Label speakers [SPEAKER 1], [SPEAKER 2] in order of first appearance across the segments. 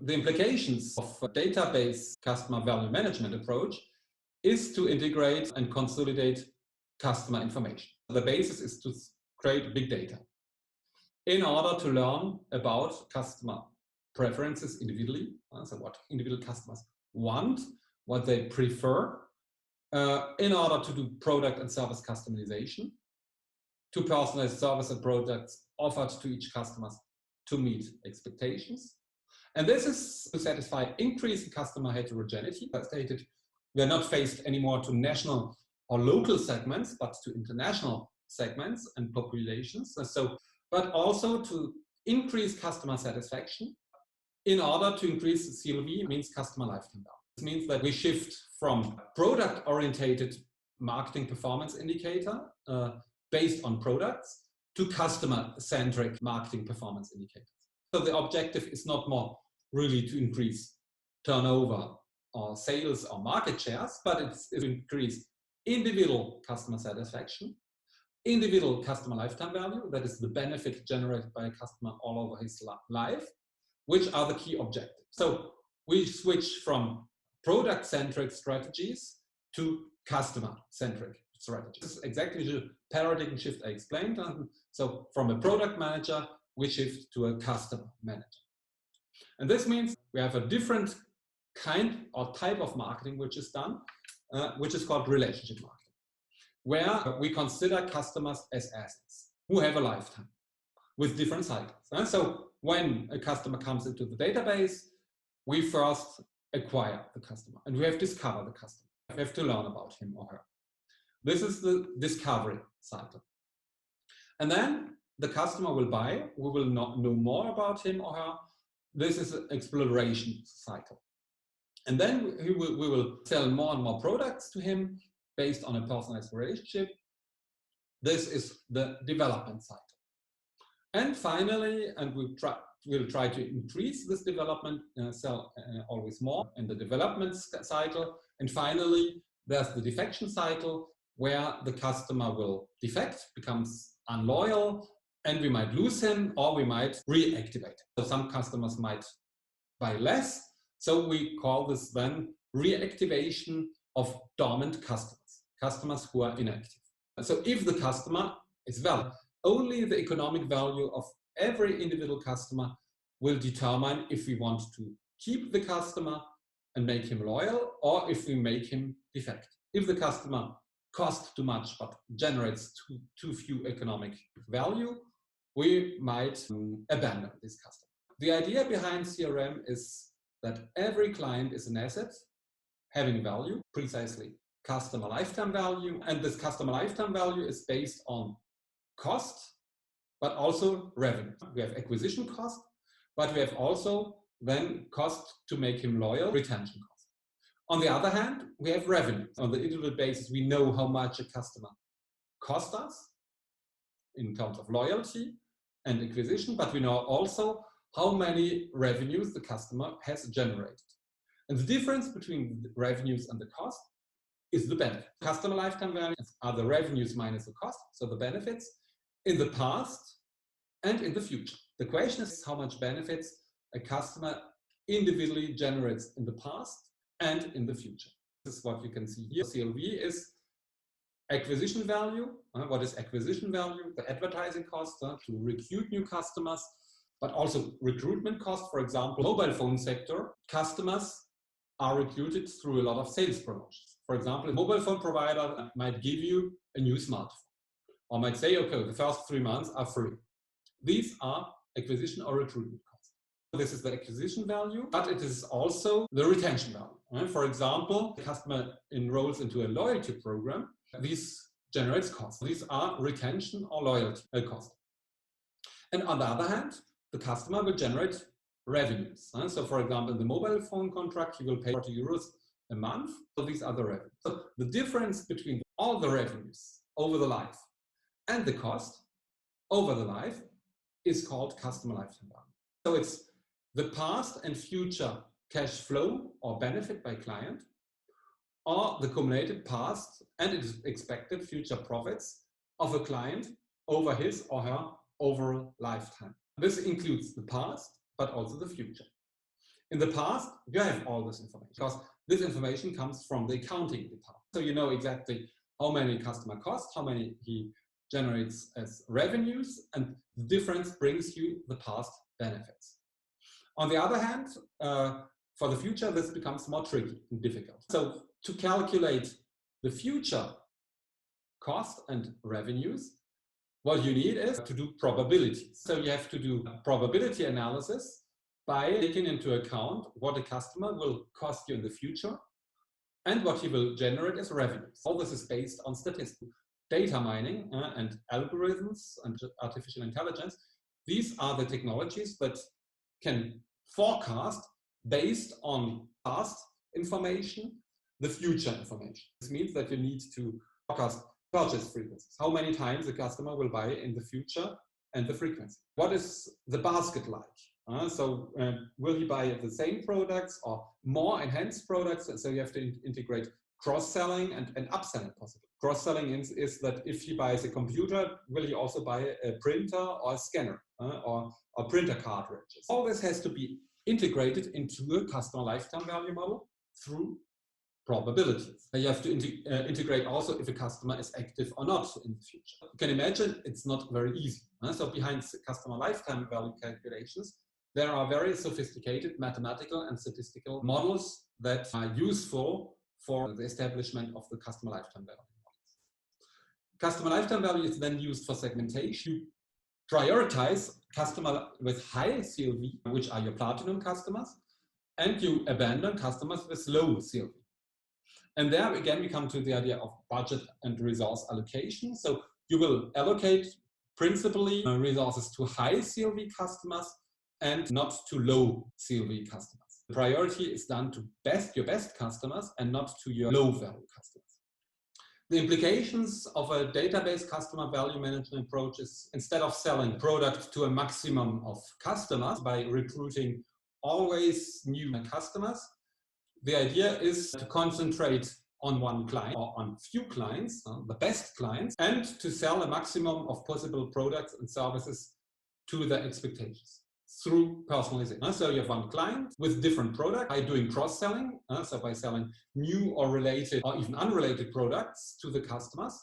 [SPEAKER 1] The implications of a database customer value management approach is to integrate and consolidate customer information. The basis is to create big data in order to learn about customer preferences individually, so what individual customers want, what they prefer, in order to do product and service customization, to personalize service and products offered to each customer to meet expectations. And this is to satisfy increasing customer heterogeneity. As stated, we are not faced anymore to national or local segments, but to international segments and populations. But also to increase customer satisfaction in order to increase the CLV, means customer lifetime value. This means that we shift from product-oriented marketing performance indicator based on products to customer-centric marketing performance indicators. So the objective is not more really to increase turnover or sales or market shares, but it's to increase individual customer satisfaction, individual customer lifetime value, that is the benefit generated by a customer all over his life, which are the key objectives. So we switch from product-centric strategies to customer-centric strategies. This is exactly the paradigm shift I explained. So from a product manager, we shift to a customer manager. And this means we have a different kind or type of marketing which is done, which is called relationship marketing, where we consider customers as assets who have a lifetime with different cycles. So when a customer comes into the database, we first acquire the customer and we have to discover the customer. We have to learn about him or her. This is the discovery cycle. And then the customer will buy. We will not know more about him or her. This is an exploration cycle. And then we will sell more and more products to him based on a personalized relationship. This is the development cycle. And finally, and we'll try to increase this development, sell always more in the development cycle. And finally, there's the defection cycle, where the customer will defect, becomes unloyal, and we might lose him or we might reactivate. So some customers might buy less. So we call this then reactivation of dormant customers, customers who are inactive. So if the customer is valid, only the economic value of every individual customer will determine if we want to keep the customer and make him loyal, or if we make him defect. If the customer costs too much but generates too few economic value, we might abandon this customer. The idea behind CRM is that every client is an asset having value, precisely customer lifetime value, and this customer lifetime value is based on cost, but also revenue. We have acquisition cost, but we have also then cost to make him loyal, retention cost. On the other hand, we have revenue. On the individual basis, we know how much a customer costs us in terms of loyalty and acquisition, but we know also how many revenues the customer has generated. And the difference between the revenues and the cost is the benefit. Customer lifetime value are the revenues minus the cost, so the benefits in the past and in the future. The question is how much benefits a customer individually generates in the past and in the future. This is what you can see here. CLV is acquisition value. What is acquisition value? The advertising cost to recruit new customers, but also recruitment cost. For example, mobile phone sector, customers are recruited through a lot of sales promotions. For example, a mobile phone provider might give you a new smartphone or might say, okay, the first 3 months are free. These are acquisition or recruitment costs. This is the acquisition value, but it is also the retention value. For example, the customer enrolls into a loyalty program. This generates costs. These are retention or loyalty costs. And on the other hand, the customer will generate revenues. So for example, in the mobile phone contract, you will pay 40 euros a month. So these are the revenues. So the difference between all the revenues over the life and the cost over the life is called customer lifetime value. So it's the past and future cash flow or benefit by client, or the cumulated past and its expected future profits of a client over his or her overall lifetime. This includes the past, but also the future. In the past, you have all this information because this information comes from the accounting department. So you know exactly how many customer costs, how many he generates as revenues, and the difference brings you the past benefits. On the other hand, for the future, this becomes more tricky and difficult. So to calculate the future cost and revenues, what you need is to do probabilities. So you have to do a probability analysis by taking into account what a customer will cost you in the future and what he will generate as revenues. All this is based on statistics, data mining and algorithms and artificial intelligence. These are the technologies that can forecast based on past information, the future information. This means that you need to forecast purchase frequencies, how many times a customer will buy in the future, and the frequency. What is the basket like? Will he buy the same products or more enhanced products? So you have to integrate cross-selling and upselling possible. Cross-selling is that if he buys a computer, will he also buy a printer or a scanner or printer cartridges? All this has to be integrated into a customer lifetime value model through probabilities. You have to integrate also if a customer is active or not in the future. You can imagine it's not very easy. So behind customer lifetime value calculations, there are very sophisticated mathematical and statistical models that are useful for the establishment of the customer lifetime value models. Customer lifetime value is then used for segmentation. You prioritize customers with high CLV, which are your platinum customers, and you abandon customers with low CLV. And there again, we come to the idea of budget and resource allocation. So you will allocate principally resources to high CLV customers and not to low CLV customers. The priority is done to your best customers and not to your low value customers. The implications of a database customer value management approach is, instead of selling product to a maximum of customers by recruiting always new customers, the idea is to concentrate on one client or on few clients, the best clients, and to sell a maximum of possible products and services to their expectations through personalization. So you have one client with different products by doing cross-selling, so by selling new or related or even unrelated products to the customers.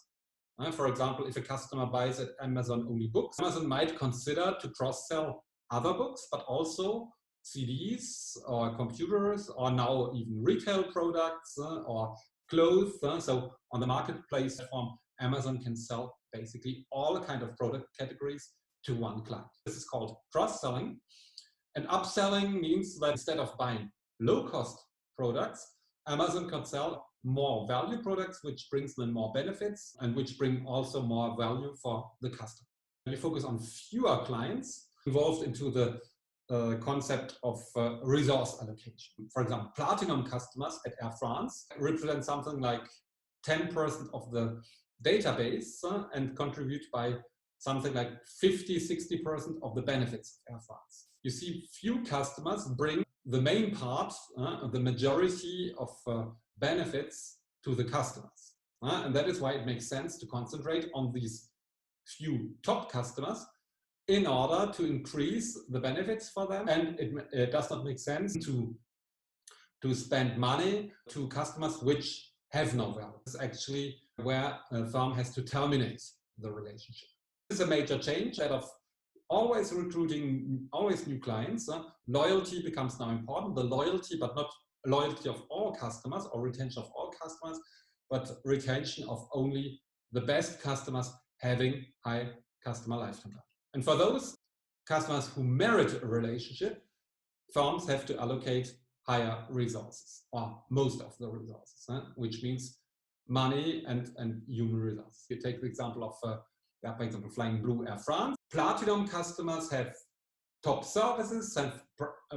[SPEAKER 1] For example, if a customer buys at Amazon only books, Amazon might consider to cross-sell other books, but also CDs or computers or now even retail products or clothes. So on the marketplace platform, Amazon can sell basically all kind of product categories to one client. This is called cross-selling. And upselling means that instead of buying low-cost products, Amazon can sell more value products, which brings them more benefits and which bring also more value for the customer. We focus on fewer clients involved into the concept of resource allocation. For example, platinum customers at Air France represent something like 10% of the database and contribute by something like 50–60% of the benefits of Air France. You see, few customers bring the main part, the majority of benefits to the customers. And that is why it makes sense to concentrate on these few top customers in order to increase the benefits for them. And it does not make sense to spend money to customers which have no value. It's actually where a firm has to terminate the relationship. This is a major change that of always recruiting always new clients. Loyalty becomes now important. The loyalty, but not loyalty of all customers or retention of all customers, but retention of only the best customers having high customer lifetime value. And for those customers who merit a relationship, firms have to allocate higher resources, or most of the resources, which means money and human resources. You take the example of, for example, Flying Blue Air France. Platinum customers have top services and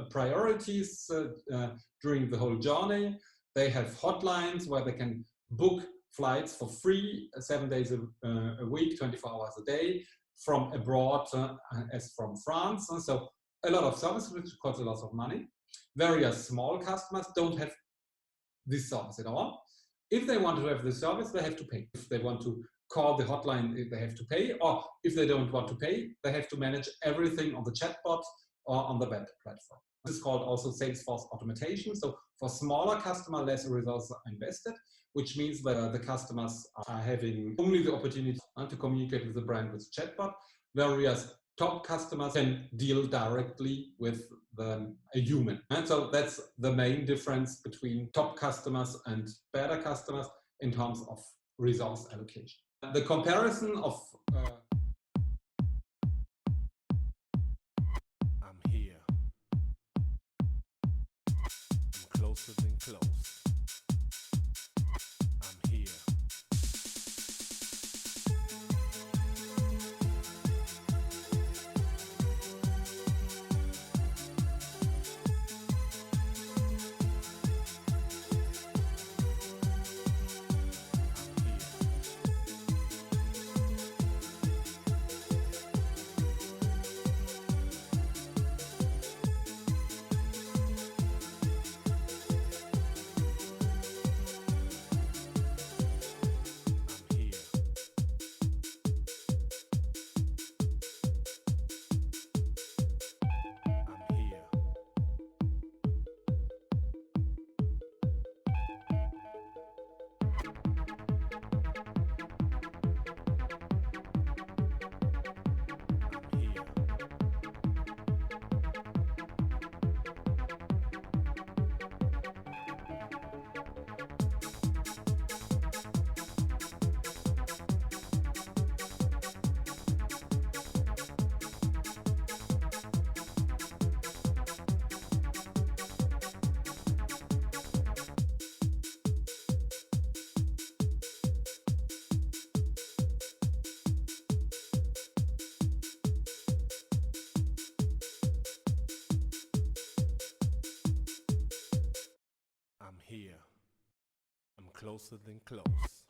[SPEAKER 1] priorities during the whole journey. They have hotlines where they can book flights for free, 7 days a week, 24 hours a day, from abroad as from France. And so a lot of services, which costs a lot of money. Various small customers don't have this service at all. If they want to have this service, they have to pay. If they want to call the hotline, they have to pay. Or if they don't want to pay, they have to manage everything on the chatbot or on the web platform. This is called also Salesforce automation. So for smaller customer, less resources are invested, which means that the customers are having only the opportunity to communicate with the brand with chatbot, whereas top customers can deal directly with a human. And so that's the main difference between top customers and beta customers in terms of resource allocation. The comparison of
[SPEAKER 2] I'm here. I'm closer than close. I'm here. I'm here. I'm closer than close.